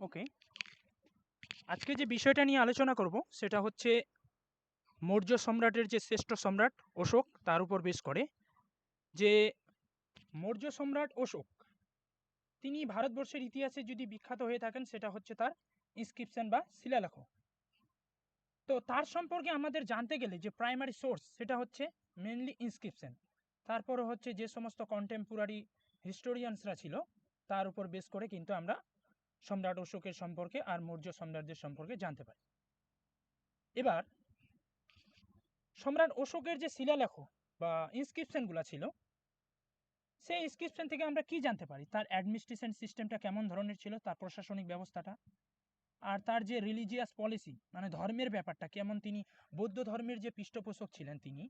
ওকে, আজকে যে বিষয়টা নিয়ে আলোচনা করব সেটা হচ্ছে মৌর্য সম্রাটের যে শ্রেষ্ঠ সম্রাট অশোক, তার উপর বেশ করে যে মৌর্য সম্রাট অশোক তিনি ভারতবর্ষের ইতিহাসে যদি বিখ্যাত হয়ে থাকেন সেটা হচ্ছে তার ইনস্ক্রিপশন বা শিলালেখ। তো তার সম্পর্কে আমাদের জানতে গেলে যে প্রাইমারি সোর্স সেটা হচ্ছে মেনলি ইনস্ক্রিপশন, তারপরে হচ্ছে যে সমস্ত কন্টেম্পোরারি হিস্টোরিয়ানসরা ছিল তার উপর বেস করে কিন্তু আমরা সম্রাট অশোকের সম্পর্কে আর মৌর্য সম্রাটদের সম্পর্কে জানতে পারি। এবার সম্রাট অশোকের যে শিলালেখ বা ইনস্ক্রিপশনগুলো ছিল সেই ইনস্ক্রিপশন থেকে আমরা কি জানতে পারি, তার অ্যাডমিনিস্ট্রেশন সিস্টেমটা কেমন ধরনের ছিল, তার প্রশাসনিক ব্যবস্থাটা, আর তার যে রিলিজিয়াস পলিসি মানে ধর্মের ব্যাপারটা কেমন, তিনি বৌদ্ধ ধর্মের যে পৃষ্ঠপোষক ছিলেন তিনি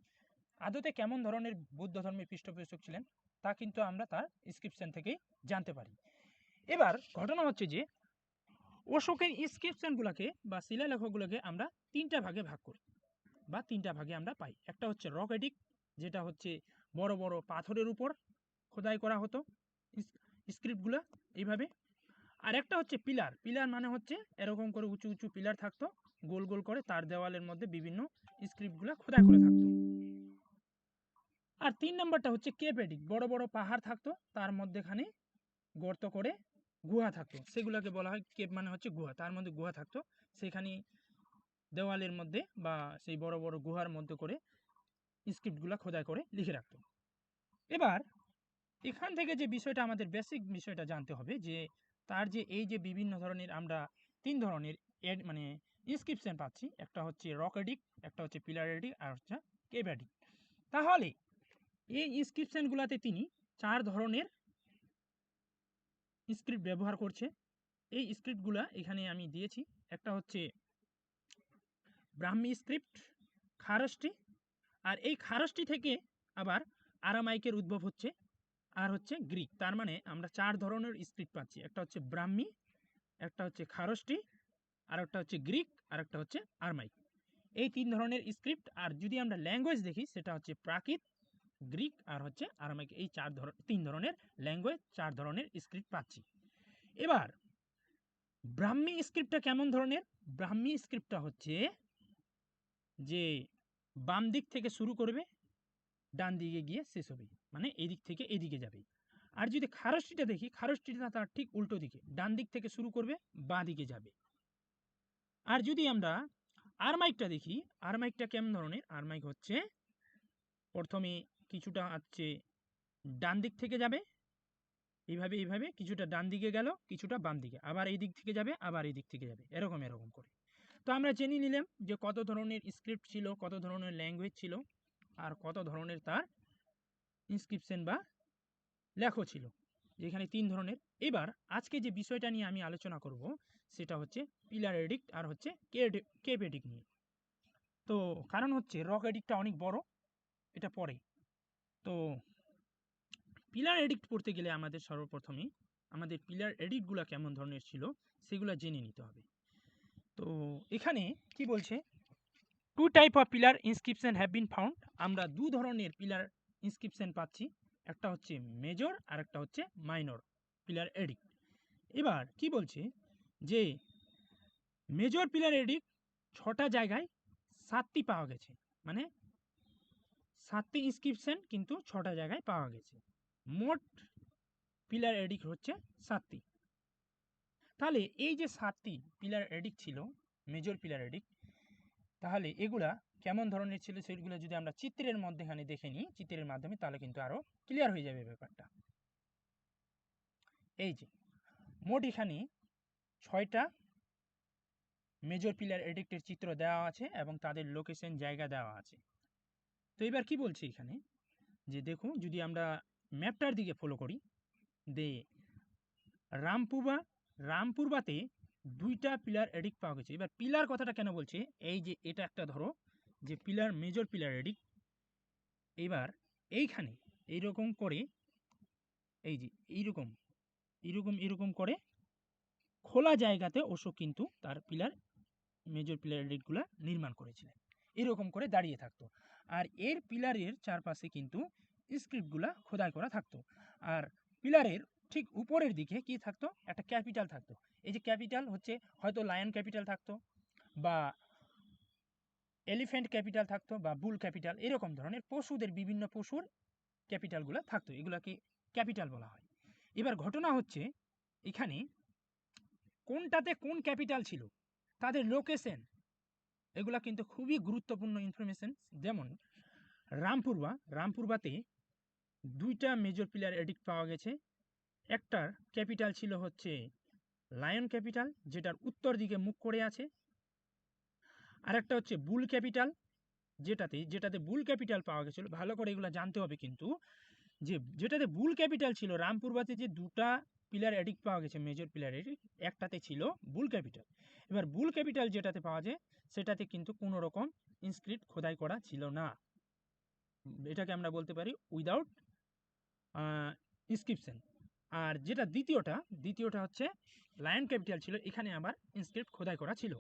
আদতে কেমন ধরনের বৌদ্ধ ধর্মের পৃষ্ঠপোষক ছিলেন তা কিন্তু আমরা তার ইনস্ক্রিপশন থেকেই জানতে পারি। এবার ঘটনা হচ্ছে যে অশোকের ইনস্ক্রিপশনগুলোকে বা শিলালেখগুলোকে আমরা তিনটা ভাগে ভাগ করি বা তিনটা ভাগে আমরা পাই। একটা হচ্ছে রক এডিক্ট, যেটা হচ্ছে বড় বড় পাথরের উপর খোদাই করা হতো স্ক্রিপ্টগুলো এইভাবে। আর একটা হচ্ছে পিলার, পিলার মানে হচ্ছে এরকম করে উঁচু উঁচু পিলার থাকতো গোল গোল করে, তার দেওয়ালের মধ্যে বিভিন্ন স্ক্রিপ্টগুলো খোদাই করে থাকতো। আর তিন নম্বরটা হচ্ছে কেপ এডিক্ট, বড় বড় পাহাড় থাকতো তার মধ্যেখানে গর্ত করে গুহা থাকতো, সেগুলোকে বলা হয় কেপ মানে হচ্ছে গুহা, তার মধ্যে গুহা থাকতো, সেখানে দেওয়ালের মধ্যে বা সেই বড় বড় গুহার মধ্যে করে স্ক্রিপ্টগুলো খোদাই করে লিখে রাখতো। এবার এখান থেকে যে বিষয়টা আমাদের বেসিক বিষয়টা জানতে হবে যে তার যে এই যে বিভিন্ন ধরনের আমরা তিন ধরনের মানে ইনস্ক্রিপশন পাচ্ছি, একটা হচ্ছে রক এডিক্ট, একটা হচ্ছে পিলার এডিক্ট, আর হচ্ছে কেভ এডিক্ট। তাহলে এই ইনস্ক্রিপশনগুলোতে তিনি চার ধরনের স্ক্রিপ্ট ব্যবহার করছে। এই স্ক্রিপ্টগুলো এখানে আমি দিয়েছি। একটা হচ্ছে ব্রাহ্মী স্ক্রিপ্ট, খারষ্টি, আর এই খারষ্টি থেকে আবার আরামাইকের উদ্ভব হচ্ছে, আর হচ্ছে গ্রিক। তার মানে আমরা চার ধরনের স্ক্রিপ্ট পাচ্ছি, একটা হচ্ছে ব্রাহ্মী, একটা হচ্ছে খারষ্টি, আর একটা হচ্ছে গ্রিক, আর একটা হচ্ছে আরমাইক। এই তিন ধরনের স্ক্রিপ্ট। আর যদি আমরা ল্যাঙ্গুয়েজ দেখি সেটা হচ্ছে প্রাকৃত, গ্রিক, আর হচ্ছে আরমাইক। এই তিন ধরনের ল্যাঙ্গুয়েজ, চার ধরনের স্ক্রিপ্ট পাচ্ছি। এবার ব্রাহ্মী স্ক্রিপ্টটা কেমন ধরনের? ব্রাহ্মী স্ক্রিপ্টটা হচ্ছে যে বাম দিক থেকে শুরু করবে, ডান দিকে গিয়ে শেষ হবে, মানে এদিক থেকে এদিকে যাবে। আর যদি খারষ্টিটা দেখি, খারষ্টিটা তার ঠিক উল্টো দিকে, ডান দিক থেকে শুরু করবে, বাঁ দিকে যাবে। আর যদি আমরা আরমাইকটা দেখি, আরমাইকটা কেমন ধরনের? আরমাইক হচ্ছে প্রথমে কিছুটা হচ্ছে ডান দিক থেকে যাবে, এইভাবে এইভাবে কিছুটা ডান দিকে গেল, কিছুটা বাম দিকে, আবার এই দিক থেকে যাবে, আবার এই দিক থেকে যাবে, এরকম এরকম করে। তো আমরা জেনে নিলাম যে কত ধরনের স্ক্রিপ্ট ছিল, কত ধরনের ল্যাঙ্গুয়েজ ছিল, আর কত ধরনের তার ইনস্ক্রিপশন বা লেখো ছিল, যেখানে তিন ধরনের। এবার আজকে যে বিষয়টা নিয়ে আমি আলোচনা করব সেটা হচ্ছে পিলার এডিক্ট আর হচ্ছে কেপ এডিক্ট নিয়ে। তো কারণ হচ্ছে রক এডিক্টটা অনেক বড়, এটা পরে। তো পিলার এডিক্ট পড়তে গেলে আমাদের সর্বপ্রথমে আমাদের পিলার এডিক্টগুলো কেমন ধরনের ছিল সেগুলো জেনে নিতে হবে। তো এখানে কি বলছে, two type of pillar inscription have been found. আমরা দু ধরনের পিলার ইনস্ক্রিপশন পাচ্ছি, একটা হচ্ছে মেজর আর একটা হচ্ছে মাইনর পিলার এডিক্ট। এবার কি বলছে যে মেজর পিলার এডিক্ট 6টা জায়গায় 7টি পাওয়া গেছে, মানে 7টি ইনস্ক্রিপশন কিন্তু 6টা জায়গায় পাওয়া গেছে। মোট পিলার এডিক্ট হচ্ছে 7টি। তাহলে এই যে 7টি পিলার এডিক্ট ছিল, মেজর পিলার এডিক্ট, তাহলে এগুলা কেমন ধরনের ছিল সেগুলো যদি আমরা চিত্রের মধ্যেখানে দেখে নিই, চিত্রের মাধ্যমে, তাহলে কিন্তু আরো ক্লিয়ার হয়ে যাবে ব্যাপারটা। এই যে মোট এখানে 6টা মেজর পিলার এডিক্টের চিত্র দেওয়া আছে এবং তাদের লোকেশন জায়গা দেওয়া আছে। তো এবার কি বলছি এখানে যে দেখো, যদি আমরা ম্যাপটার দিকে ফলো করি, দে রামপুরবাতে 2টা পিলার এডিক্ট পাওয়া গেছে। এবার পিলার কথাটা কেন বলছে, এই যে এটা একটা ধরো যে পিলার, মেজর পিলার এডিক্ট। এবার এইখানে এইরকম করে, এই যে এইরকম এরকম এরকম করে খোলা জায়গাতে অশোক কিন্তু তার পিলার, মেজর পিলার এডিক্টগুলো নির্মাণ করেছিলেন, এরকম করে দাঁড়িয়ে থাকতো। আর এর পিলারের চারপাশে কিন্তু স্ক্রিপ্টগুলা খোদাই করা থাকতো। আর পিলারের ঠিক উপরের দিকে কি থাকতো, একটা ক্যাপিটাল থাকতো। এই যে ক্যাপিটাল হচ্ছে হয়তো লায়ন ক্যাপিটাল থাকতো, বা এলিফ্যান্ট ক্যাপিটাল থাকতো, বা বুল ক্যাপিটাল, এরকম ধরনের পশুদের বিভিন্ন পশুর ক্যাপিটালগুলো থাকতো, এগুলাকে ক্যাপিটাল বলা হয়। এবার ঘটনা হচ্ছে এখানে কোনটাতে কোন ক্যাপিটাল ছিল, তাদের লোকেশন, এগুলা কিন্তু খুবই গুরুত্বপূর্ণ ইনফরমেশন। যেমন রামপুরবাতে দুইটা মেজর পিলার এডিক্ট পাওয়া গেছে। একটার ক্যাপিটাল ছিল হচ্ছে লায়ন ক্যাপিটাল, যেটার উত্তর দিকে মুখ করে আছে। আর একটা হচ্ছে বুল ক্যাপিটাল, যেটাতে বুল ক্যাপিটাল পাওয়া গেছিল। ভালো করে এগুলো জানতে হবে কিন্তু, যে যেটাতে বুল ক্যাপিটাল ছিল, রামপুরবাতে যে দুটা পিলার এডিক্ট পাওয়া গেছে মেজর পিলার এডিক্ট, একটাতে ছিল বুল ক্যাপিটাল। এবার বুল ক্যাপিটাল যেটাতে পাওয়া যায় সেটাতে কিন্তু কোনো রকম ইনস্ক্রিপ্ট খোদাই করা ছিল না, এটাকে আমরা বলতে পারি উইদাউট ইনস্ক্রিপশন। আর যেটা দ্বিতীয়টা হচ্ছে লায়ন ক্যাপিটাল ছিল, এখানে আবার ইনস্ক্রিপ্ট খোদাই করা ছিল।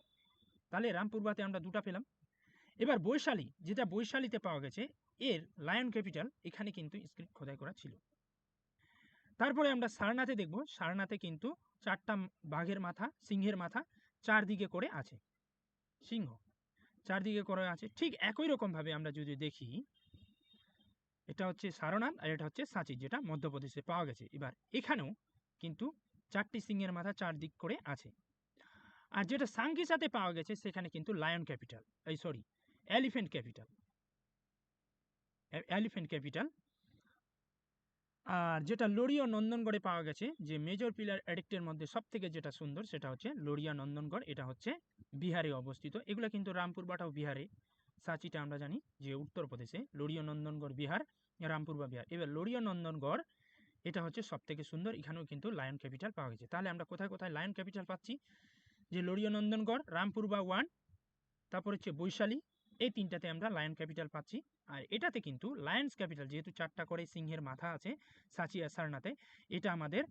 তাহলে রামপুরবাতে আমরা দুটা পেলাম। এবার বৈশালী, যেটা বৈশালীতে পাওয়া গেছে, এর লায়ন ক্যাপিটাল, এখানে কিন্তু স্ক্রিপ্ট খোদাই করা ছিল। তারপরে আমরা সারনাথে দেখব, সারনাথে কিন্তু চারটা বাঘের মাথা, সিংহের মাথা চারদিকে করে আছে, সিংহ চারদিকে করে আছে। ঠিক একই রকমভাবে আমরা যদি দেখি, এটা হচ্ছে সারনাথ আর এটা হচ্ছে সাঁচি, যেটা মধ্যপ্রদেশে পাওয়া গেছে। এবার এখানেও কিন্তু চারটি সিংহের মাথা চারদিক করে আছে। আর যেটা সাংকিসাতে পাওয়া গেছে সেখানে কিন্তু লায়ন ক্যাপিটাল, এলিফ্যান্ট ক্যাপিটাল। আর যেটা লড়িয়া নন্দনগড়ে পাওয়া গেছে, যে মেজর পিলার এডিক্টের মধ্যে সব থেকে যেটা সুন্দর সেটা হচ্ছে লড়িয়া নন্দনগড়, এটা হচ্ছে বিহারে অবস্থিত। এগুলো কিন্তু রামপুরবাটাও বিহারে, সাঁচিটা আমরা জানি যে উত্তরপ্রদেশে, লড়িয়া নন্দনগড় বিহার, রামপুরবা বিহার। এবার লড়িয়া নন্দনগড় এটা হচ্ছে সব থেকে সুন্দর, এখানেও কিন্তু লায়ন ক্যাপিটাল পাওয়া গেছে। তাহলে আমরা কোথায় কোথায় লায়ন ক্যাপিটাল পাচ্ছি, যে লড়িয়া নন্দনগড়, রামপুরবা 1, তারপর হচ্ছে বৈশালী, এই তিনটাতে আমরা লায়ন ক্যাপিটাল পাচ্ছি। আর এটাতে কিন্তু লায়ন্স ক্যাপিটাল, যেহেতু চারটা করে সিংহের মাথা আছে সাঁচি আর সারনাথে, এটা আমাদের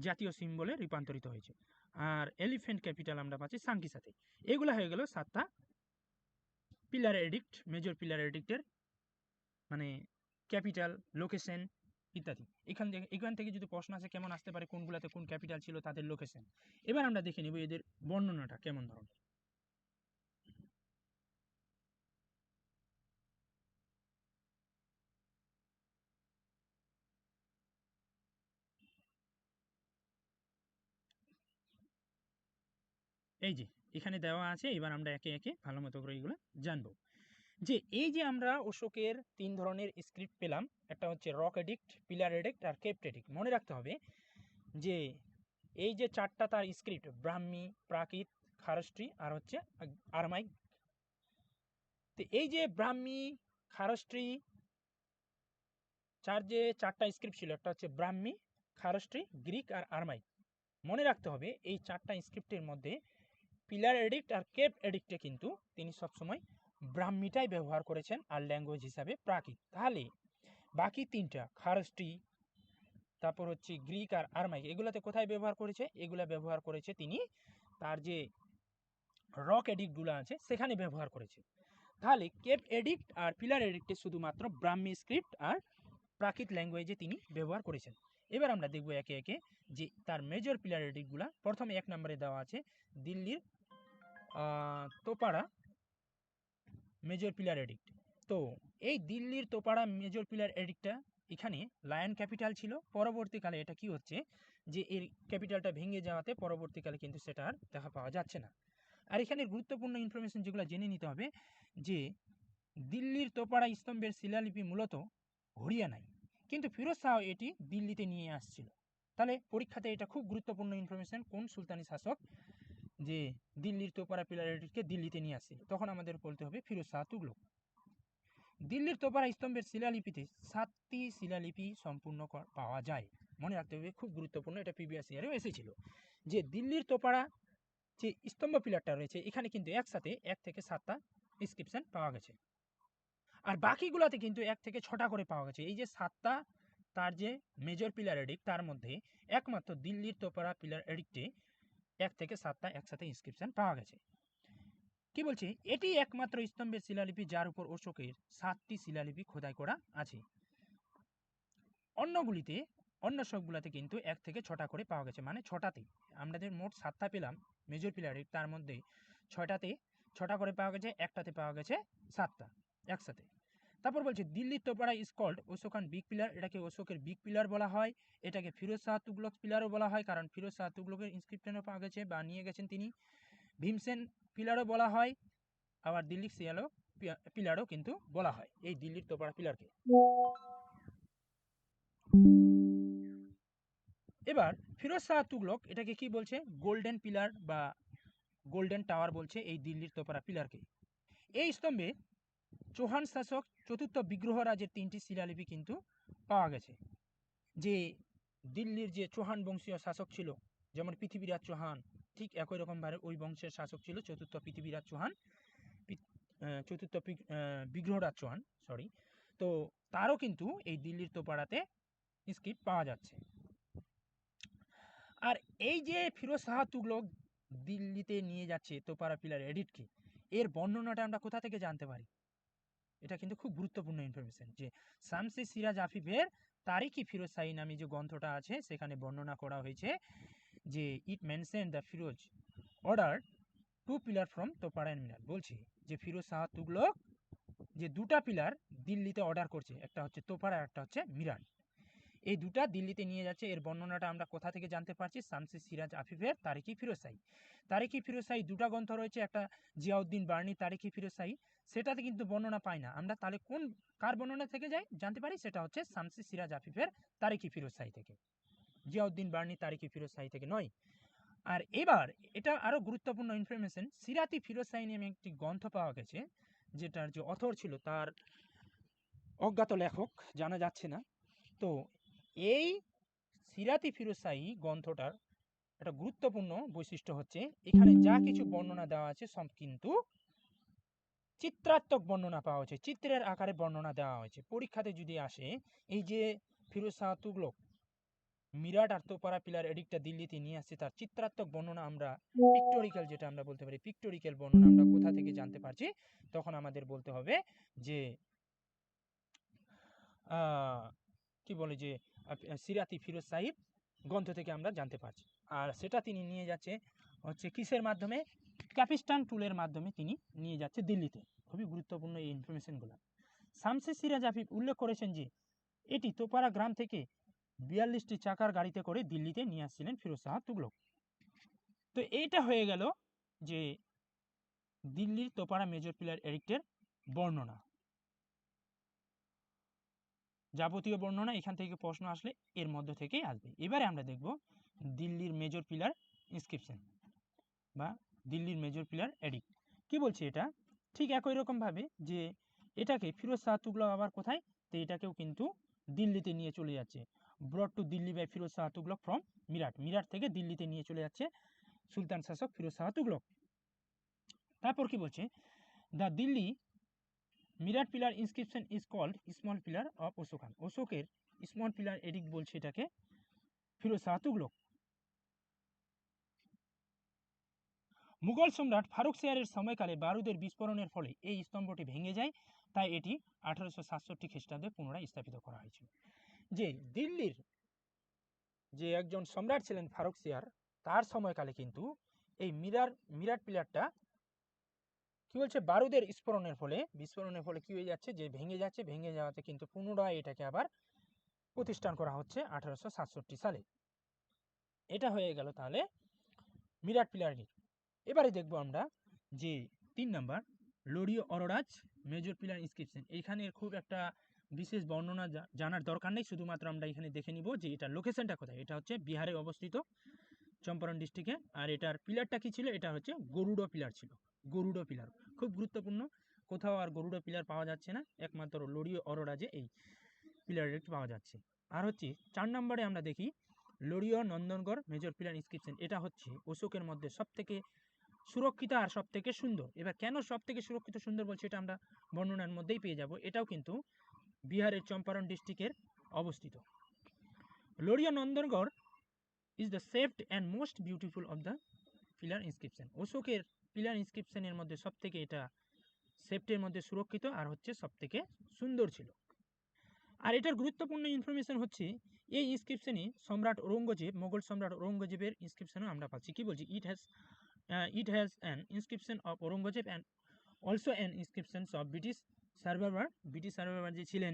জাতীয় সিম্বলে রূপান্তরিত হয়েছে। আর এলিফ্যান্ট ক্যাপিটাল আমরা পাচ্ছি সাংকিসাতে। এগুলো হয়ে গেল 7টা পিলার এডিক্ট, মেজর পিলার এডিক্টের মানে ক্যাপিটাল, লোকেশন ইত্যাদি। এখান থেকে যদি প্রশ্ন আসে কেমন আসতে পারে, কোনগুলাতে কোন ক্যাপিটাল ছিল, তাদের লোকেশন। এবার আমরা দেখে নিব এদের বর্ণনাটা কেমন ধরনের। এই যে এখানে দেওয়া আছে, এবার আমরা একে একে ভালো মতো করে এগুলো জানবো। যে এই যে আমরা অশোকের 3 ধরনের স্ক্রিপ্ট পেলাম, একটা হচ্ছে rock addict, pillar addict are kept addict. মনে রাখতে হবে যে এই যে চারটা তার স্ক্রিপ্ট, ব্রাহ্মী, প্রাকৃত, খারষ্টি আর হচ্ছে আরমাইক। তো এই যে ব্রাহ্মী, খারষ্টি, চারটা স্ক্রিপ্ট ছিল, একটা হচ্ছে ব্রাহ্মী, খারষ্টি, গ্রিক আর আরমাইক। মনে রাখতে হবে এই চারটা স্ক্রিপ্টের মধ্যে পিলার এডিক্ট আর কেপ্ট এডিক্টে কিন্তু তিনি সবসময় ব্রাহ্মীটাই ব্যবহার করেছেন আর ল্যাঙ্গুয়েজ হিসাবে প্রাকৃত। তাহলে বাকি তিনটা, খারষ্টি, তারপর হচ্ছে গ্রিক আর আরমাইক, এগুলাতে কোথায় ব্যবহার করেছে, এগুলা ব্যবহার করেছে তিনি তার যে রক এডিক্টগুলো আছে সেখানে ব্যবহার করেছে। তাহলে কেপ্ট এডিক্ট আর পিলার এডিক্টে শুধুমাত্র ব্রাহ্মী স্ক্রিপ্ট আর প্রাকৃত ল্যাঙ্গুয়েজে তিনি ব্যবহার করেছেন। এবার আমরা দেখব একে একে যে তার মেজর পিলার এডিক্টগুলা। প্রথমে 1 নম্বরে দেওয়া আছে দিল্লির তোপাড়া মেজর পিলার এডিক্ট। তো এই দিল্লির তোপাড়া মেজর পিলার এডিক্টটা, এখানে লায়ন ক্যাপিটাল ছিল। পরবর্তীকালে এটা কি হচ্ছে, যে এর ক্যাপিটালটা ভেঙে যাওয়াতে পরবর্তীকালে কিন্তু সেটা আর দেখা পাওয়া যাচ্ছে না। আর এখানে গুরুত্বপূর্ণ ইনফরমেশন যেগুলো জেনে নিতে হবে, যে দিল্লির তোপাড়া স্তম্ভের শিলালিপি মূলত হরিয়ানায়, কিন্তু ফিরোজ শাহ এটি দিল্লিতে নিয়ে আসছিল। তাহলে পরীক্ষাতে এটা খুব গুরুত্বপূর্ণ ইনফরমেশন, কোন সুলতানি শাসক যে দিল্লির তোপাড়া পিলার এডিক্টকে দিল্লিতে নিয়ে আসছিল, তখন আমাদের বলতে হবে ফিরোজ শাহ তুগলক। দিল্লির তোপাড়া স্তম্ভের শিলালিপিতে 7টি শিলালিপি সম্পূর্ণ পাওয়া যায়। মনে রাখতে হবে, খুব গুরুত্বপূর্ণ, এটা প্রিভিয়াস ইয়ারেও এসেছিল, যে দিল্লির তোপাড়া যে স্তম্ভ পিলারটা রয়েছে এখানে কিন্তু একসাথে 1 থেকে 7টা ইনস্ক্রিপশন পাওয়া গেছে। আর বাকিগুলোতে কিন্তু 1 থেকে 6টা করে পাওয়া গেছে। এই যে 7টা তার যে মেজর পিলার এডিক্ট, তার মধ্যে একমাত্র দিল্লির তোপাড়া পিলার এডিক্টে 1 থেকে 7টা একসাথে ইনস্ক্রিপশন পাওয়া গেছে। কি বলছে, এটি একমাত্র স্তম্ভের শিলালিপি যার উপর অশোকের 7টি শিলালিপি খোদাই করা আছে। অন্য সবগুলোতে কিন্তু 1 থেকে 6টা করে পাওয়া গেছে, মানে 6টাতেই আমাদের মোট 7টা পেলাম মেজর পিলার, তার মধ্যে 6টাতে 6টা করে পাওয়া গেছে, একটাতে পাওয়া গেছে 7টা একসাথে। তারপর বলছে দিল্লির তোপাড়া ইজ কল্ড অশোক খান বিগ পিলার, এটাকে অশোকের বিগ পিলার বলা হয়। এটাকে ফিরোজ শাহ তুগলক পিলারও বলা হয়, কারণ ফিরোজ শাহ তুগলকের ইনস্ক্রিপশনও পাওয়া গেছে বা নিয়ে গেছেন তিনি। ভীমসেন পিলারও বলা হয়, আবার দিল্লির শিয়ালও পিলারও কিন্তু বলা হয় এই দিল্লির তোপাড়া পিলারকে। এবার ফিরোজ শাহ তুগলক এটাকে কি বলছে, গোল্ডেন পিলার বা গোল্ডেন টাওয়ার বলছে এই দিল্লির তোপাড়া পিলারকে। এই স্তম্ভে চৌহান শাসক চতুর্থ বিগ্রহরাজের 3টি শিলালিপি কিন্তু পাওয়া গেছে। যে দিল্লির যে চৌহান বংশীয় শাসক ছিল, যেমন পৃথিবীরাজ চৌহান, ঠিক একই রকমভাবে ওই বংশের শাসক ছিল চতুর্থ পৃথিবীরাজ চৌহান, চতুর্থ বিগ্রহরাজ চৌহান, সরি। তো তারও কিন্তু এই দিল্লির তোপাড়াতে স্ক্রিপ্ট পাওয়া যাচ্ছে। আর এই যে ফিরোজ শাহ তুগলক দিল্লিতে নিয়ে যাচ্ছে তোপাড়া পিলার এডিটকে, এর বর্ণনাটা আমরা কোথা থেকে জানতে পারি? এটা কিন্তু খুব গুরুত্বপূর্ণ ইনফরমেশন, যে শামসে সিরাজ আফিফের তারিখি ফিরোজ শাহী নামে যে গ্রন্থটা আছে সেখানে বর্ণনা করা হয়েছে যে it mention the Firoz order 2 pillar from Topra and Meerut. বলছে যে ফিরোজ শাহ তুগলক যে 2টা পিলার দিল্লিতে অর্ডার করছে, একটা হচ্ছে তোপাড়া, একটা হচ্ছে মিরাট। এই 2টা দিল্লিতে নিয়ে যাচ্ছে, এর বর্ণনাটা আমরা কোথা থেকে জানতে পারছি? শামসে সিরাজ আফিফের তারিখি ফিরোজ শাহী। তারিখি ফিরোজ শাহী 2টা গ্রন্থ রয়েছে, একটা জিয়াউদ্দিন বার্নি তারিখি ফিরোজ শাহী, সেটাতে কিন্তু বর্ণনা পাই না আমরা, তাহলে কোন কার বর্ণনা থেকে যাই জানতে পারি? সেটা হচ্ছে শামসে সিরাজ আফিফের তারিখি ফিরোজ শাহী থেকে, জিয়াউদ্দিন বার্নি তারিখি ফিরোজ শাহী থেকে নয়। আর এবার এটা আরো গুরুত্বপূর্ণ ইনফরমেশন, সিরাতি ফিরোজ শাহী নামে একটি গ্রন্থ পাওয়া গেছে, যেটার যে অথর ছিল তার অজ্ঞাত লেখক, জানা যাচ্ছে না। তো এই সিরাতি ফিরোজ শাহী গ্রন্থটার একটা গুরুত্বপূর্ণ বৈশিষ্ট্য হচ্ছে এখানে যা কিছু বর্ণনা দেওয়া আছে সব কিন্তু চিত্রাত্মক বর্ণনা পাওয়া হয়েছে, চিত্রের আকারে বর্ণনা দেওয়া হয়েছে। পরীক্ষাতে যদি আসে এই যে ফিরোজ শাহ তুগলক মিরাট আর তোপাড়া পিলার এডিক্টটা দিল্লিতে নিয়ে আসছে, তার চিত্রাত্মক বর্ণনা আমরা পিক্টোরিক্যাল, যেটা আমরা বলতে পারি পিক্টোরিক্যাল বর্ণনা আমরা কোথা থেকে জানতে পারছি? তখন আমাদের বলতে হবে যে কি বলে যে সিরাতি ফিরোজ শাহীর গ্রন্থ থেকে আমরা জানতে পারছি। আর সেটা তিনি নিয়ে যাচ্ছে হচ্ছে কিসের মাধ্যমে? ক্যাপিস্টান টুলের মাধ্যমে তিনি নিয়ে যাচ্ছে দিল্লিতে। খুবই গুরুত্বপূর্ণ এই ইনফরমেশনগুলো। শামসে সিরাজ আফিফ উল্লেখ করেছেন যে এটি তোপাড়া গ্রাম থেকে 42টি চাকার গাড়িতে করে দিল্লিতে নিয়ে আসছিলেন ফিরোজ শাহ তুগলক। তো এইটা হয়ে গেল যে দিল্লির তোপাড়া মেজর পিলার এডিক্টের বর্ণনা, যাবতীয় বর্ণনা। এখান থেকে প্রশ্ন আসলে এর মধ্য থেকেই আসবে। এবারে আমরা দেখব দিল্লির মেজর পিলার ইনস্ক্রিপশন বা দিল্লির মেজর পিলার এডিক্ট কি বলছে। এটা ঠিক একই রকম ভাবে যে এটাকে ফিরোজ শাহ তুগলক আবার কোথায়, তো এটাকেও কিন্তু দিল্লিতে নিয়ে চলে যাচ্ছে, broad to Delhi by Firoz Shah Tughlaq from Meerut, Meerut থেকে দিল্লিতে নিয়ে চলে যাচ্ছে সুলতান শাসক ফিরোজ শাহ তুগলক। তারপর কি বলছে, the Delhi Meerut pillar inscription is called small pillar of Ashok খান, অশোকের স্মল পিলার এডিক্ট বলছে এটাকে ফিরোজ শাহ তুগলক। মুঘল সম্রাট ফারুক শেয়ারের সময়কালে বারুদের বিস্ফোরণের ফলে এই স্তম্ভটি ভেঙে যায়, তাই এটি 1867 খ্রিস্টাব্দে পুনরায় স্থাপিত করা হয়েছিল। যে দিল্লির যে একজন সম্রাট ছিলেন ফারুক শেয়ার, তার সময়কালে কিন্তু এই মিরাট পিলারটা কি বলছে, বারুদের বিস্ফোরণের ফলে কি হয়ে যাচ্ছে, যে ভেঙে যাচ্ছে, ভেঙে যাওয়াতে কিন্তু পুনরায় এটাকে আবার প্রতিষ্ঠান করা হচ্ছে 1867 সালে। এটা হয়ে গেল তাহলে মিরাট পিলারের। এবারে দেখব আমরা যে 3 নাম্বার লোরিও অরোরাজ মেজর পিলার ইনস্ক্রিপশন। এইখানে খুব একটা বিশেষ বর্ণনা জানার দরকার নেই, শুধুমাত্র আমরা এখানে দেখে নিব যে এটা লোকেশনটা কোথায়। এটা হচ্ছে বিহারে অবস্থিত, চম্পারণ ডিস্ট্রিক্টে। আর এটার পিলারটা কি ছিল? এটা হচ্ছে গরুড় পিলার ছিল, গরুড় পিলার খুব গুরুত্বপূর্ণ। কোথাও আর গরুড় পিলার পাওয়া যাচ্ছে না, একমাত্র লোরিও অরোরাজে এই পিলার পাওয়া যাচ্ছে। আর হচ্ছে 4 নম্বরে আমরা দেখি লোরিও নন্দনগড় মেজর পিলার ইনস্ক্রিপশন। এটা হচ্ছে অশোকের মধ্যে সবথেকে সুরক্ষিত আর সব থেকে সুন্দর। এবার কেন সব থেকে সুরক্ষিত সুন্দর বলছে, এটা আমরা বর্ণনার মধ্যেই পেয়ে যাব। এটাও কিন্তু বিহারের চম্পারণ ডিস্ট্রিক্টের অবস্থিত। লোরিয়া নন্দনগড় ইজ দ্য সেফড and most beautiful of the pillar inscription. অশোকের পিলার ইনস্ক্রিপশনের মধ্যে সব থেকে এটা সেফটের মধ্যে সুরক্ষিত আর হচ্ছে সব থেকে সুন্দর ছিল। আর এটার গুরুত্বপূর্ণ ইনফরমেশন হচ্ছে এই ইনস্ক্রিপশনে সম্রাট ঔরঙ্গজেব, মোগল সম্রাট ঔরঙ্গজেবের ইনস্ক্রিপশনও আমরা পাচ্ছি। কি বলছি, it has an inscription of Aurangzeb and also an inscriptions of British survivor যে ছিলেন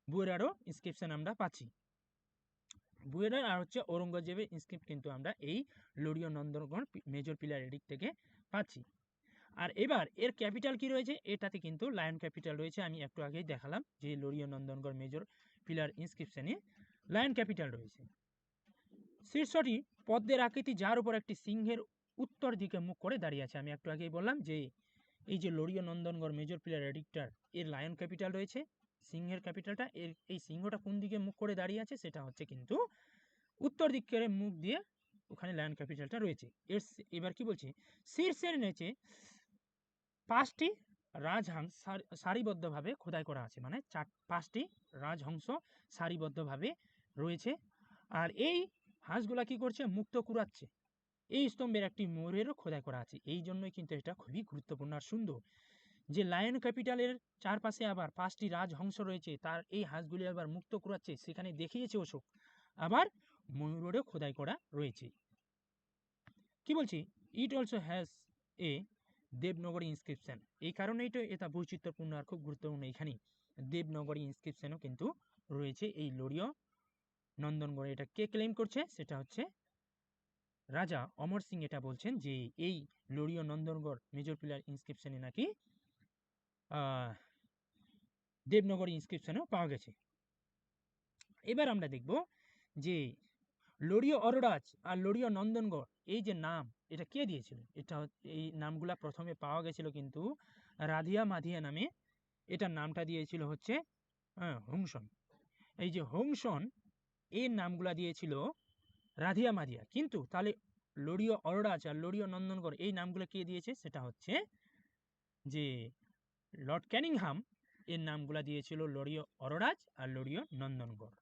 বুয়েরারও ইনস্ক্রিপশন আমরা পাচ্ছি। বুয়েরার আর হচ্ছে ঔরঙ্গজেবের ইনস্ক্রিপ্ট কিন্তু আমরা এই লোরিও নন্দনগড় মেজর পিলার এডিক থেকে পাচ্ছি। আর এবার এর ক্যাপিটাল কি রয়েছে, এটাতে কিন্তু লায়ন ক্যাপিটাল রয়েছে। আমি একটু আগেই দেখালাম যে লোরিও Nandangarh major pillar ইনস্ক্রিপশনে lion capital রয়েছে। শীর্ষটি পদ্মের আকৃতি, যার উপর একটি সিংহের উত্তর দিকে মুখ করে দাঁড়িয়ে আছে। আমি একটু আগেই বললাম যে এই যে লোরিও নন্দনগড় মেজর পিলার এডিক্টার এর লায়ন ক্যাপিটাল রয়েছে, সিংহের ক্যাপিটালটা, এই সিংহটা কোন দিকে মুখ করে দাঁড়িয়ে আছে, সেটা হচ্ছে কিন্তু উত্তর দিকের মুখ দিয়ে ওখানে লায়ন ক্যাপিটালটা রয়েছে। এবার কি বলছে, শীর্ষের নিচে 5টি রাজহাঁস সারিবদ্ধভাবে খোদাই করা আছে, মানে 5টি রাজহংস সারিবদ্ধভাবে রয়েছে। আর এই হাঁসগুলা কি করছে, মুক্ত কুড়াচ্ছে। এই স্তম্ভের একটি ময়ূরেরও খোদাই করা আছে। এই জন্যই কিন্তু এটা খুবই গুরুত্বপূর্ণ আর সুন্দর যে লায়ন ক্যাপিটালের চারপাশে আবার 5টি রাজহংস রয়েছে, তার এই হাঁসগুলি আবার মুক্ত কুড়াচ্ছে, সেখানে দেখিয়েছে অশোক। আবার ময়ূরেরও খোদাই করা রয়েছে। কি বলছি, it also has a Devanagari inscription. এই কারণেই তো এটা বৈচিত্র্যপূর্ণ আর খুব গুরুত্বপূর্ণ। এখানে দেবনগরী ইনস্ক্রিপশনও কিন্তু রয়েছে এই লোরিও নন্দনগড়ে। এটা কে ক্লেম করছে, সেটা হচ্ছে রাজা অমর সিং। এটা বলছেন যে এই লোরিও নন্দনগড় মেজর পিলার ইনস্ক্রিপশনে নাকি দেবনগরী ইনস্ক্রিপশনও পাওয়া গেছে। এবার আমরা দেখব যে লোরিও অরোরাজ আর লোরিও নন্দনগড় এই যে নাম, এটা কে দিয়েছিল। এটা এই নামগুলা প্রথমে পাওয়া গেছিল কিন্তু রাধিয়া মাধিয়া নামে। এটার নামটা দিয়েছিল হচ্ছে হংসন। এই যে হংসন, এর নামগুলা দিয়েছিল রাধিয়া মাধিয়া। কিন্তু তাহলে লোরিও অরোরাজ আর লোরিও নন্দনগড় এই নামগুলো কে দিয়েছে, সেটা হচ্ছে যে লর্ড ক্যানিংহাম এর নামগুলা দিয়েছিল লোরিও অরোরাজ আর লোরিও নন্দনগড়।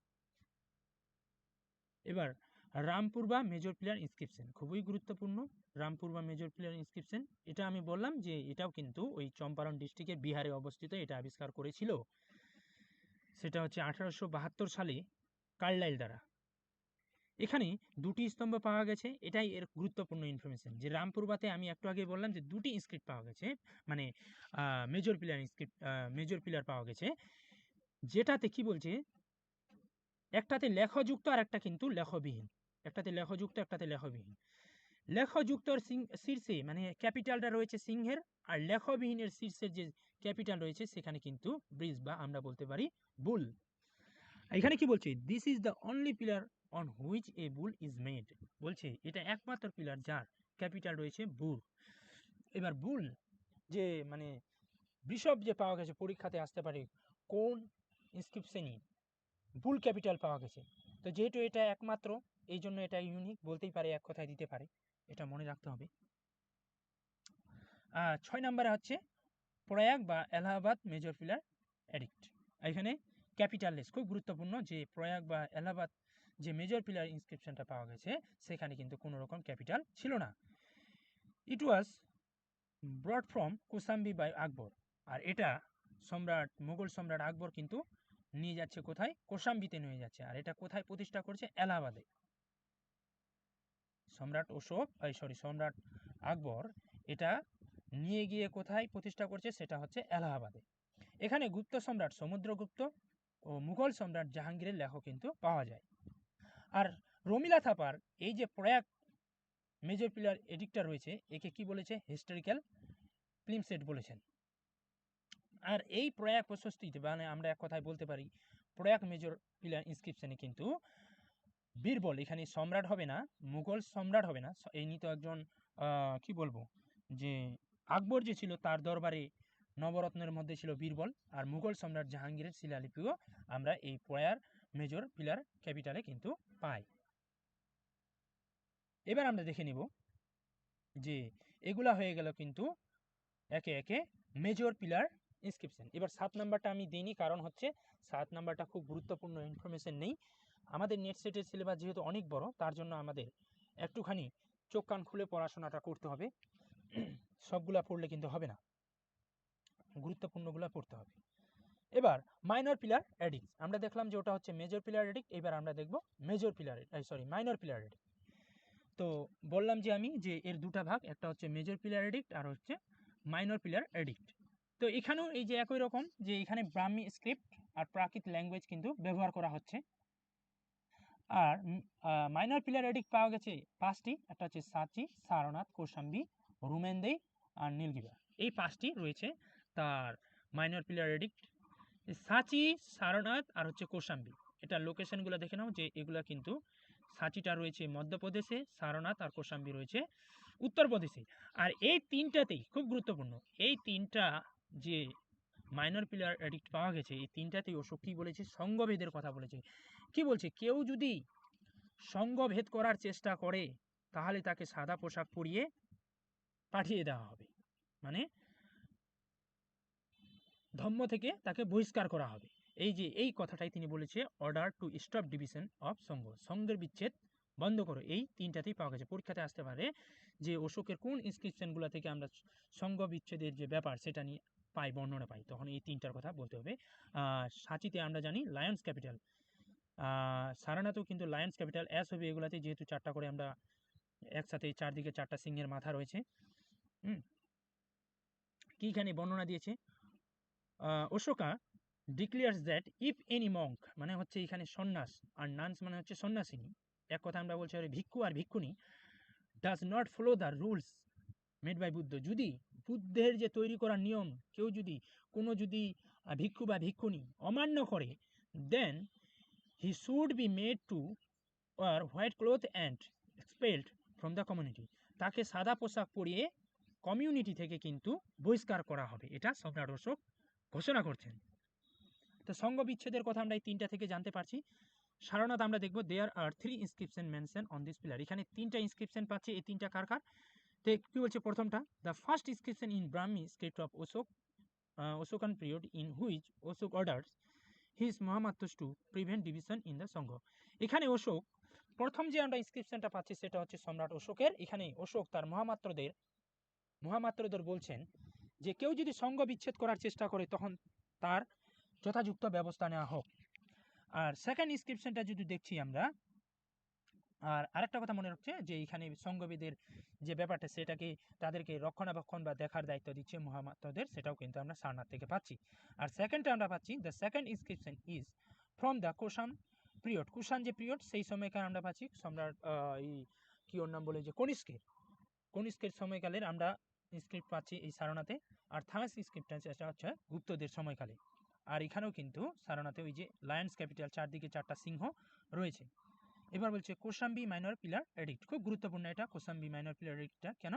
এবার রামপুর বা মেজর পিলার ইনস্ক্রিপশন খুবই গুরুত্বপূর্ণ। রামপুর বা মেজর পিলার ইনস্ক্রিপশন, এটা আমি বললাম যে এটাও কিন্তু ওই চম্পারণ ডিস্ট্রিক্টের বিহারে অবস্থিত। এটা আবিষ্কার করেছিল, সেটা হচ্ছে 1872 সালে কার্লাইল দ্বারা। এখানে 2টি স্তম্ভ পাওয়া গেছে, এটাই এর গুরুত্বপূর্ণ ইনফরমেশন যে রামপুরবাতে আমি একটু আগে বললাম যে 2টি স্ক্রিপ্ট পাওয়া গেছে, মানে মেজর পিলার পাওয়া গেছে, যেটাতে কি বলছে, একটাতে লেখযুক্ত আর একটা কিন্তু লেখবিহীন। একটাতে লেখযুক্ত, একটাতে লেখবিহীন। লেখযুক্তর শীর্ষে মানে ক্যাপিটালটা রয়েছে সিংহের, আর লেখবিহীনের শীর্ষের যে ক্যাপিটাল রয়েছে সেখানে কিন্তু ব্রিজ বা আমরা বলতে পারি বুল। এখানে কি বলছে, this is the only pillar on which a bull is made. বলছে এটা একমাত্র পিলার যার ক্যাপিটাল রয়েছে বুল। এবার বুল যে মানে বৃষভ যে পাওয়া গেছে, পরীক্ষাতে আসতে পারে কোন ইনস্ক্রিপশনই বুল ক্যাপিটাল পাওয়া গেছে। তো যেহেতু এটা একমাত্র, এই জন্য এটা ইউনিক বলতেই পারে, এক কথায় দিতে পারে, এটা মনে রাখতে হবে। 6 নম্বরে হচ্ছে প্রয়াগ বা এলাহাবাদ মেজর পিলার এডিক্ট। এখানে ক্যাপিটাললেস, খুব গুরুত্বপূর্ণ যে প্রয়াগ বা এলাহাবাদ যে মেজর পিলার ইনস্ক্রিপশনটা পাওয়া গেছে সেখানে কিন্তু কোনো রকম ক্যাপিটাল ছিল না। It was brought from Kosambi by Akbar. আর এটা মোগল সম্রাট আকবর কিন্তু নিয়ে যাচ্ছে কোথায়, কোসাম্বিতে নিয়ে যাচ্ছে। আর এটা কোথায় প্রতিষ্ঠা করছে, এলাহাবাদে। সম্রাট আকবর এটা নিয়ে গিয়ে কোথায় প্রতিষ্ঠা করছে, সেটা হচ্ছে এলাহাবাদে। এখানে গুপ্ত সম্রাট সমুদ্রগুপ্ত ও মুঘল সম্রাট জাহাঙ্গীরের লেখ কিন্তু পাওয়া যায়। আর রমিলা থাপার এই যে প্রয়াগ মেজর পিলার এডিক্টটা রয়েছে, একে কি বলেছে, হিস্টোরিক্যাল প্লিমসেট বলেছেন। আর এই প্রয়াগ প্রশস্তিতে মানে আমরা এক কথায় বলতে পারি প্রয়াগ মেজর পিলার ইনস্ক্রিপশনে কিন্তু বীরবল, এখানে সম্রাট হবে না, মুঘল সম্রাট হবে না, এই নিয়ে তো একজন কি বলবো যে আকবর যে ছিল তার দরবারে নবরত্নের মধ্যে ছিল বীরবল, আর মুঘল সম্রাট জাহাঙ্গীরের শিলালিপিও আমরা এই প্রয়ার মেজর পিলার ক্যাপিটালে কিন্তু পাই। এবার আমরা দেখে নিব যে এগুলা হয়ে গেল কিন্তু একে একে মেজর পিলার ইনস্ক্রিপশন। এবার 7 নাম্বারটা আমি দিইনি, কারণ হচ্ছে 7 নাম্বারটা খুব গুরুত্বপূর্ণ ইনফরমেশন নেই। আমাদের নেট সেটের সিলেবাস যেহেতু অনেক বড়, তার জন্য আমাদের একটুখানি চোখ কান খুলে পড়াশোনাটা করতে হবে। সবগুলা পড়লে কিন্তু হবে না, গুরুত্বপূর্ণগুলো পড়তে হবে। এবার মাইনর পিলার এডিক্ট আমরা দেখলাম যে ওটা হচ্ছে মেজর পিলার এডিক্ট, এবার আমরা দেখব major pillar minor pillar addict. তো বললাম যে আমি যে এর দুটা ভাগ, একটা হচ্ছে মেজর পিলার এডিক্ট আর হচ্ছে মাইনর পিলার এডিক্ট। তো এখানেও এই যে একই রকম যে এখানে ব্রাহ্মী স্ক্রিপ্ট আর প্রাকৃত ল্যাঙ্গুয়েজ কিন্তু ব্যবহার করা হচ্ছে। আর মাইনর পিলার এডিক্ট পাওয়া গেছে 5টি, একটা হচ্ছে সাঁচি, সারনাথ, কৌশাম্বী, রুমেন্দেই আর নীলগিরি। এই 5টি রয়েছে তার মাইনর পিলার এডিক্ট। সাঁচি, সারনাথ আর হচ্ছে কৌশাম্বী, এটা লোকেশনগুলো দেখে নাও যে এগুলা কিন্তু সাঁচিটা রয়েছে মধ্যপ্রদেশে, সারনাথ আর কৌশাম্বী রয়েছে উত্তরপ্রদেশে। আর এই তিনটাতেই খুব গুরুত্বপূর্ণ, এই তিনটা যে মাইনর পিলার এডিক্ট পাওয়া গেছে এই তিনটাতেই অশোক কী বলেছে, সঙ্গভেদের কথা বলেছে। কি বলছে, কেউ যদি সঙ্গভেদ করার চেষ্টা করে তাহলে তাকে সাদা পোশাক পরিয়ে পাঠিয়ে দেওয়া হবে, মানে ধর্ম থেকে তাকে বহিষ্কার করা হবে। এই যে এই কথাটাই তিনি বলেছে, order to stop division of সঙ্গ, সঙ্গের বিচ্ছেদ বন্ধ করো। এই তিনটাতেই পাওয়া গেছে। পরীক্ষাতে আসতে পারে যে অশোকের কোন ইনস্ক্রিপশনগুলো থেকে আমরা সঙ্গ বিচ্ছেদের যে ব্যাপার সেটা নিয়ে পাই, বর্ণনা পাই, তখন এই তিনটার কথা বলতে হবে। সাঁচিতে আমরা জানি লায়ন্স ক্যাপিটাল, সারানাতেও কিন্তু লায়ন্স ক্যাপিটাল অ্যাস হবে, এগুলাতে যেহেতু 4টা করে আমরা একসাথে চারদিকে 4টা সিংহের মাথা রয়েছে। কি এখানে বর্ণনা দিয়েছে, Ashoka declares that if any Monk, মানে হচ্ছে এখানে সন্ন্যাস, আর নানস মানে হচ্ছে সন্ন্যাসিনী, এক কথা আমরা বলছি ভিক্ষু আর ভিক্ষুনি, does not follow the rules made by Buddha, যদি বুদ্ধের যে তৈরি করা নিয়ম কেউ যদি কোনো যদি ভিক্ষু বা ভিক্ষুনি অমান্য করে, then he should be made to wear white cloth and expelled from the community, তাকে সাদা পোশাক পরিয়ে কমিউনিটি থেকে কিন্তু বহিষ্কার করা হবে, এটা সম্রাট অশোক ঘোষণা করছেন। তো সঙ্গ বিচ্ছেদের কথা আমরা এই তিনটা থেকে জানতে পারছি। সারনাথ আমরা দেখব, দেয়ার আর 3 inscription mention on this pillar, এখানে 3টা ইনস্ক্রিপশন পাচ্ছে, এই 3টা কার কার। তো কি বলছে প্রথমটা, the first inscription in Brahmi script of Ashok, Ashokan period in which Ashok orders his মহামাত্রস to prevent division in the Sangha. এখানে অশোক প্রথম যে আমরা ইনস্ক্রিপশনটা পাচ্ছি সেটা হচ্ছে সম্রাট অশোকের। এখানে অশোক তার মহামাত্রদের বলছেন যে কেউ যদি সঙ্গ বিচ্ছেদ করার চেষ্টা করে তখন তার যথাযুক্ত ব্যবস্থা নেওয়া হোক। আর সেকেন্ড ইনস্ক্রিপশনটা যদি দেখছি আমরা, আর আরেকটা কথা মনে রাখছে যে এখানে সঙ্গবিদের যে ব্যাপারটা সেটাকে তাদেরকে রক্ষণাবেক্ষণ বা দেখার দায়িত্ব দিচ্ছে মহামাত্রদের, সেটাও কিন্তু আমরা সারনাথ থেকে পাচ্ছি। আর সেকেন্ডটা আমরা পাচ্ছি, the second inscription is from the Kushan period, Kushan যে পিরিয়ড সেই সময়কার আমরা পাচ্ছি সম্রাট এই কি ওর নাম বলে যে কনিষ্কের সময়কালের আমরা স্ক্রিপ্ট পাচ্ছি এই সারনাথে। আর থার্ড স্ক্রিপ্টটা সেটা হচ্ছে গুপ্তদের সময়কালে। আর এখানেও কিন্তু সারনাথে ওই যে লায়ন্স ক্যাপিটাল চারদিকে 4টা সিংহ রয়েছে। এবার বলছে কোসাম্বি মাইনর পিলার এডিক্ট, খুব গুরুত্বপূর্ণ এটা কোসাম্বি মাইনর পিলার এডিক্টটা। কেন,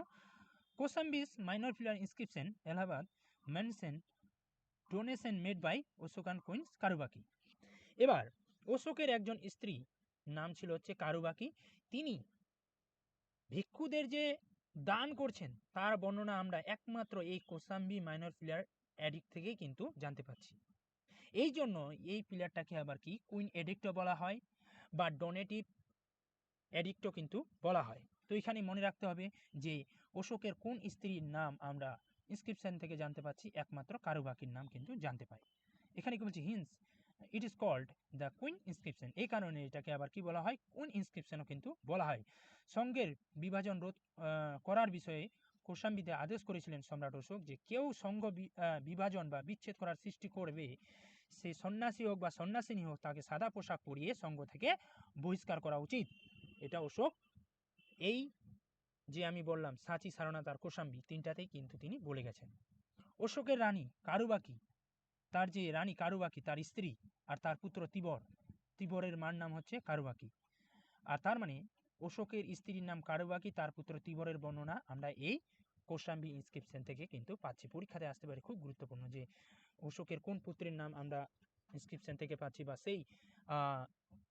Kosambi's minor pillar inscription Allahabad mention donation made by Ashokan queens Karuvaki. এবার অশোকের একজন স্ত্রী নাম ছিল হচ্ছে কারুবাকি, তিনি ভিক্ষুদের যে দান করছেন তার বর্ণনা আমরা একমাত্র এই কোসাম্বি মাইনর পিলার এডিক্ট থেকেই কিন্তু জানতে পারছি। এই জন্য এই পিলারটাকে আবার কি কুইন এডিক্টও বলা হয় বা ডোনেটিভ এডিক্টও কিন্তু বলা হয়। তো এখানে মনে রাখতে হবে যে অশোকের কোন স্ত্রীর নাম আমরা ইনস্ক্রিপশন থেকে জানতে পাচ্ছি, একমাত্র কারুবাকির নাম কিন্তু জানতে পাই। এখানে কি বলছি, hence it is called the queen inscription, এই কারণে এটাকে আবার কি বলা হয়, কুইন ইনস্ক্রিপশনও কিন্তু বলা হয়। সঙ্গের বিভাজন রোধ করার বিষয়ে কৌশাম্বীতে আদেশ করেছিলেন সম্রাট অশোক যে কেউ সঙ্গ বিভাজন বা বিচ্ছেদ করার সৃষ্টি করবে, সে সন্ন্যাসী হোক বা সন্ন্যাসিনী হোক, তাকে সাদা পোশাক পরিয়ে সঙ্গ থেকে বহিষ্কার করা উচিত। এটা অশোক এই যে আমি বললাম সাঁচি, সারনাথ আর কোসাম্বী তিনটাতেই কিন্তু তিনি বলে গেছেন। অশোকের রানী কারুবাকি, তার যে রানী কারুবাকি তার স্ত্রী আর তার পুত্র তিবরের মার নাম হচ্ছে কারুবাকি। আর তার মানে অশোকের স্ত্রীর নাম কারুবাকি, তার পুত্র তিবরের বর্ণনা আমরা এই কোসাম্বী ইনস্ক্রিপশন থেকে কিন্তু পাচ্ছি। পরীক্ষাতে আসতে পারে, খুব গুরুত্বপূর্ণ যে অশোকের কোন পুত্রের নাম আমরা ইনস্ক্রিপশন থেকে পাচ্ছি বা সেই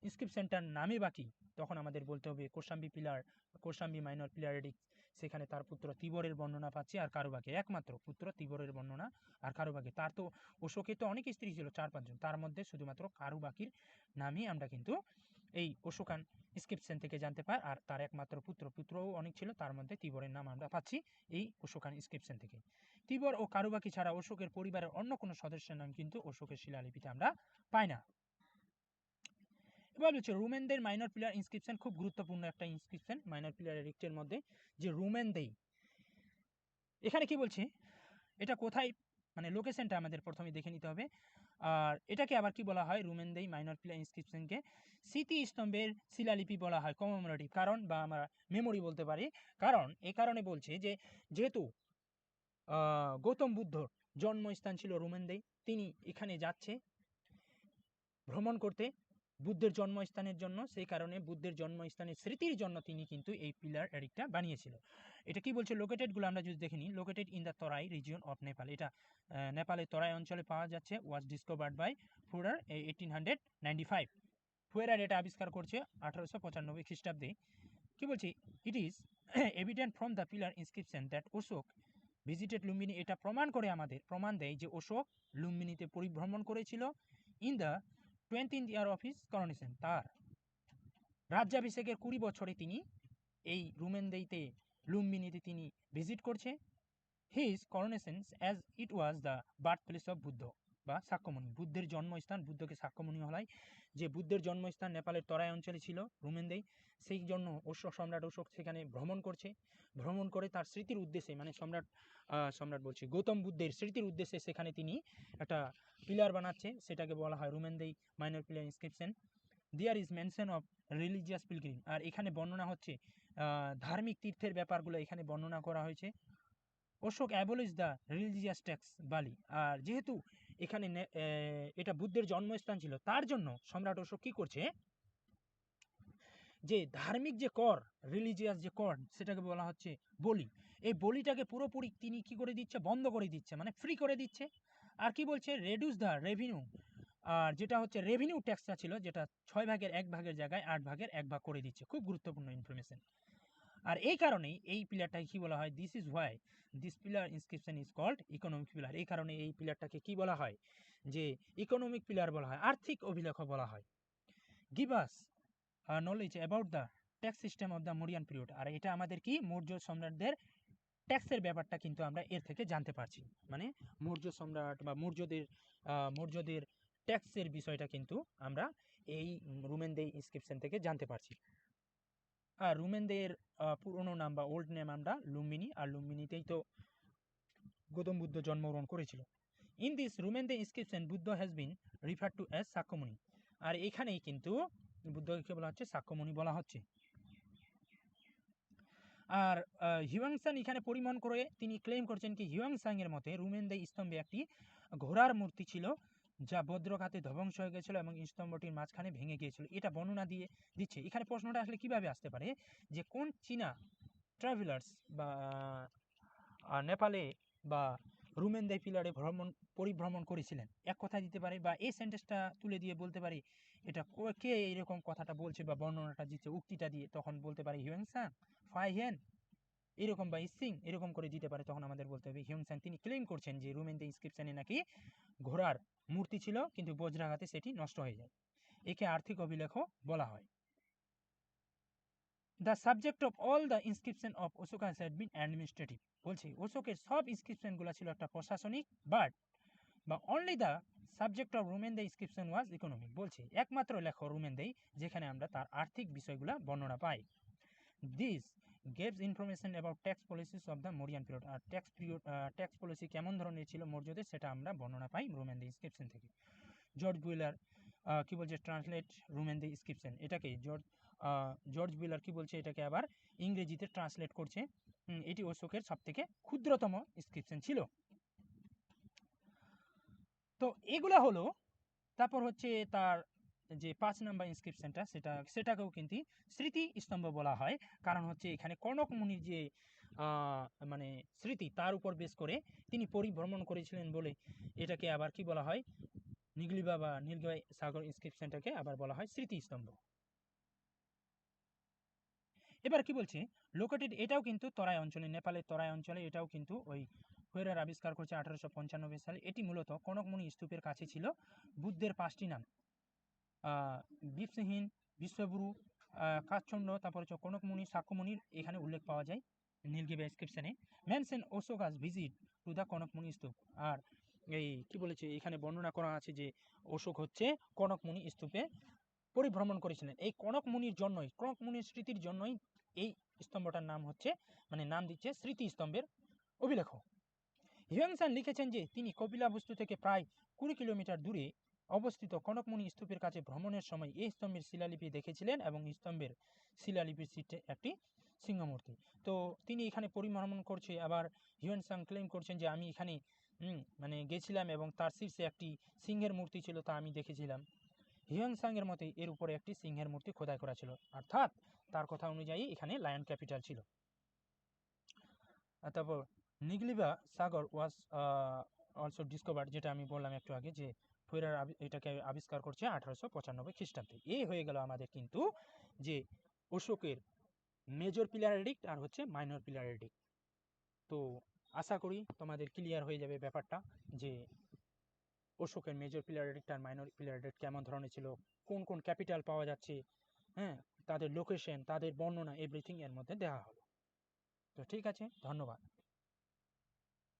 ইনস্ক্রিপশনটার নামে বাকি, তখন আমাদের বলতে হবে কোসাম্বী মাইনর পিলার এডিক্ট, সেখানে তার পুত্র তিবরের বর্ণনা পাচ্ছি আর কারুবাকি একমাত্র পুত্র তিবরের বর্ণনা আর কারুবাকি। তার তো অশোকের তো অনেক স্ত্রী ছিল 4-5 জন, তার মধ্যে শুধুমাত্র কারুবাকির নামই আমরা কিন্তু এই অশোকান ইনস্ক্রিপশন থেকে জানতে পার। আর তার একমাত্র পুত্রও অনেক ছিল, তার মধ্যে তিবরের নাম আমরা পাচ্ছি এই অশোকান ইনস্ক্রিপশন থেকে। তিবর ও কারুবাকি ছাড়া অশোকের পরিবারের অন্য কোনো সদস্যের নাম কিন্তু অশোকের শিলালিপিতে আমরা পাই না। এবার হচ্ছে রোমানদের মাইনর পিলার ইনস্ক্রিপশন, খুব গুরুত্বপূর্ণ একটা ইনস্ক্রিপশন মাইনর পিলারের রিক্টের মধ্যে, যে রোমানদেই। এখানে কি বলছে, এটা কোথায়, মানে লোকেশনটা আমাদের প্রথমে দেখে নিতে হবে। আর এটাকে আবার কি বলা হয়, রোমানদেই মাইনর পিলার ইনস্ক্রিপশনকে স্মৃতি স্তম্ভের শিলালিপি বলা হয়, কমেমোরেটিভ, কারণ বা আমরা মেমোরি বলতে পারি। কারণ এই কারণে বলছে যে যেহেতু গৌতম বুদ্ধর জন্মস্থান ছিল রোমানদেই, তিনি এখানে যাচ্ছে ভ্রমণ করতে বুদ্ধের জন্মস্থানের জন্য, সেই কারণে বুদ্ধের জন্মস্থানের স্মৃতির জন্য তিনি কিন্তু এই পিলার এরিকটা বানিয়েছিল। এটা কি বলছে, লোকেটেডগুলো আমরা যদি দেখে নিই, located in the Terai region of Nepal, এটা নেপালের তরাই অঞ্চলে পাওয়া যাচ্ছে। Was discovered by ফুরার 1895। ফুয়েরার এটা আবিষ্কার করছে 1895 খ্রিস্টাব্দে। কি বলছি, it is evident from the pillar inscription that Ashoka visited Lumbini, এটা প্রমাণ দেয় যে অশোক লুম্বিনীতে পরিভ্রমণ করেছিল in the 20th year of his coronation, তার রাজ্যাভিষেকের 20 বছরে তিনি এই রুমেনদেইতে লুম্বিনীতে তিনি ভিজিট করছে। His coronation as it was the birth place of Buddha বা সাক্যমণি, বুদ্ধের জন্মস্থান, বুদ্ধকে সাক্যমণি হলাই, যে বুদ্ধের জন্মস্থান নেপালের তরাই অঞ্চলে ছিল রুমেনদেই, সেই জন্য সম্রাট অশোক সেখানে ভ্রমণ করে তার স্মৃতির উদ্দেশ্যে, মানে সম্রাট বলছি গৌতম বুদ্ধের স্মৃতির উদ্দেশ্যে সেখানে তিনি একটা পিলার বানাচ্ছে, সেটাকে বলা হয় Rummindei minor pillar inscription. There is mention of religious pilgrim, আর এখানে বর্ণনা হচ্ছে ধার্মিক তীর্থের ব্যাপারগুলো এখানে বর্ণনা করা হয়েছে। Ashoka abolish the religious tax bali, আর যেহেতু এখানে এটা বুদ্ধের জন্মস্থান ছিল, তার জন্য সম্রাট অশোক কি করছে, যে ধার্মিক যে কর, রিলিজিয়াস যে কর, সেটাকে বলা হচ্ছে বলি, এই বলিটাকে পুরোপুরি তিনি কি করে দিচ্ছে, বন্ধ করে দিচ্ছে, মানে ফ্রি করে দিচ্ছে। আর কি বলছে, রেডিউস দ্য রেভিনিউ, আর যেটা হচ্ছে রেভিনিউ ট্যাক্সটা ছিল, যেটা 6 ভাগের 1 ভাগের জায়গায় 8 ভাগের 1 ভাগ করে দিচ্ছে, খুব গুরুত্বপূর্ণ ইনফরমেশন। আর এই কারণেই এই পিলারটাকে কি বলা হয়, this is why this pillar inscription is called economic pillar, এই কারণে এই পিলারটাকে কি বলা হয়, যে ইকোনমিক পিলার বলা হয়, আর্থিক অভিলেখ বলা হয়। Give us knowledge about the tax system of the Mauryan period, আর এটা আমাদের কি মৌর্য সম্রাটদের ট্যাক্সের ব্যাপারটা কিন্তু আমরা এর থেকে জানতে পারছি, মানে মৌর্য সম্রাট বা মৌর্যদের ট্যাক্সের বিষয়টা কিন্তু আমরা এই রোমানদেই ইনস্ক্রিপশন থেকে জানতে পারছি। আর রোমানদের পুরনো নাম বা ওল্ড নেম আমরা লুম্বিনী, আর লুম্বিনীতেই তো গৌতম বুদ্ধ জন্মগ্রহণ করেছিল। In this Rummindei inscription Buddha has been refer to as সাক্যমণি, আর এখানেই কিন্তু বুদ্ধকে বলা হচ্ছে সাক্যমণি বলা হচ্ছে। আর হিউয়াংসাং এখানে পরিমন করে তিনি ক্লেম করছেন কি, হিউয়াংসাং এর মতে রোমানদেই স্তম্ভে একটি ঘোড়ার মূর্তি ছিল, যা বজ্রঘাতে ধ্বংস হয়ে গেছিল এবং স্তম্ভটির মাঝখানে ভেঙে গিয়েছিল, এটা বর্ণনা দিচ্ছে। এখানে প্রশ্নটা আসলে কিভাবে আসতে পারে, যে কোন চীনা ট্রাভেলার্স বা নেপালে বা রোমানদেই পিলারে পরিভ্রমণ করেছিলেন, এক কথা দিতে পারে, বা এই সেন্টেন্সটা তুলে দিয়ে বলতে পারি এটা কে এরকম কথাটা বলছে বা বর্ণনাটা দিচ্ছে উক্তিটা দিয়ে, তখন বলতে পারি হিউয়াংসাং, ফাইহেন, এরকম বা ইসিং এরকম করে দিতে পারে, তখন আমাদের বলতে হবে হিউয়াংসাং তিনি ক্লেম করছেন যে রোমানদেই ইনস্ক্রিপশনে নাকি ঘোড়ার মূর্তি ছিল, কিন্তু বজ্রাঘাতে সেটি নষ্ট হয়ে যায়, একে আর্থিক অভিলেখ বলা হয়। The subject of all the inscription of Ashoka had been administrative, বলছে অশোকের সব ইনস্ক্রিপশনগুলো ছিল একটা প্রশাসনিক, বা only the subject of Rummindei inscription was economic, বলছে একমাত্র লেখক রোমানদেই যেখানে আমরা তার আর্থিক বিষয়গুলো বর্ণনা পাই। This gives information about tax policies of the Mauryan period, আর ট্যাক্স পলিসি কেমন ধরনের ছিল মৌর্যদের, সেটা আমরা বর্ণনা পাই রোমানদেই ইনস্ক্রিপশন থেকে। জর্জ বুইলার কি বলছে, ট্রান্সলেট রোমানদেই ইনস্ক্রিপশন, এটাকে জর্জ বুইলার কি বলছে, এটাকে আবার ইংরেজিতে ট্রান্সলেট করছে। এটি অশোকের সব থেকে ক্ষুদ্রতম ইনস্ক্রিপশন ছিল। তো এগুলা হলো, তারপর হচ্ছে তার যে 5 নাম্বার ইনস্ক্রিপশনটা, সেটাকেও কিন্তু স্মৃতি স্তম্ভ বলা হয়, কারণ হচ্ছে এখানে কনক মুনির যে মানে স্মৃতি, তার উপর বেস করে তিনি পরিভ্রমণ করেছিলেন বলে এটাকে আবার কি বলা হয়, নিগলিবা বা নীলগাই সাগর ইনস্ক্রিপশনটাকে আবার বলা হয় স্মৃতি স্তম্ভ। এবার কি বলছে, লোকেটেড, এটাও কিন্তু তরাই অঞ্চলে, নেপালের তরাই অঞ্চলে, এটাও কিন্তু ওই হুয়েরার আবিষ্কার করছে 1895 সালে। এটি মূলত কনকমণি স্তূপের কাছে ছিল। বুদ্ধের 5টি নাম বিপসহীন, বিশ্বগুরু, কাচ্ছন্দ, তারপর হচ্ছে কনকমুনি, সাক্যমুনির এখানে উল্লেখ পাওয়া যায় নীলগিরি ইনস্ক্রিপশনে। Mention Ashoka's visit to the Kanakamuni stupa. আর এই কি বলেছে এখানে বর্ণনা করা আছে যে অশোক হচ্ছে কনকমুনি স্তূপে পরিভ্রমণ করেছিলেন। এই কনকমুনির জন্যই, কনকমুনির স্মৃতির জন্যই এই স্তম্ভটার নাম হচ্ছে, মানে নাম দিচ্ছে স্মৃতি স্তম্ভের অভিলেখ। হিউয়েন লিখেছেন যে তিনি কপিলাবস্তু থেকে প্রায় 20 কিলোমিটার দূরে অবস্থিত কনকমুনি স্তূপের কাছে ভ্রমণের সময় এই স্তম্ভের শিলালিপি দেখেছিলেন এবং স্তম্ভের শিলালিপির সিটে একটি সিংহমূর্তি। তো তিনি এখানে পরিভ্রমণ করছে, আবার হিউয়েন ক্লেম করছেন যে আমি এখানে মানে গেছিলাম এবং তার শীর্ষে একটি সিংহের মূর্তি ছিল, তা আমি দেখেছিলাম। হিউয়েন এর মতে এর উপরে একটি সিংহের মূর্তি খোদাই করা ছিল, অর্থাৎ তার কথা অনুযায়ী এখানে লায়ন ক্যাপিটাল ছিল। তারপর নিগলিবা সাগর ওয়াজ অলসো ডিসকভার্ড, যেটা আমি বললাম একটু আগে যে ফুয়েরার এটাকে আবিষ্কার করছে 1895 খ্রিস্টাব্দে। এই হয়ে গেল আমাদের কিন্তু যে অশোকের মেজর পিলার এডিক্ট আর হচ্ছে মাইনর পিলার এডিক্ট। তো আশা করি তোমাদের ক্লিয়ার হয়ে যাবে ব্যাপারটা যে অশোকের মেজর পিলার এডিক্ট আর মাইনর পিলার এডিক্ট কেমন ধরনের ছিল, কোন কোন ক্যাপিটাল পাওয়া যাচ্ছে, হ্যাঁ, তাদের লোকেশন, তাদের বর্ণনা, এভরিথিং এর মধ্যে দেওয়া হলো। তো ঠিক আছে, ধন্যবাদ।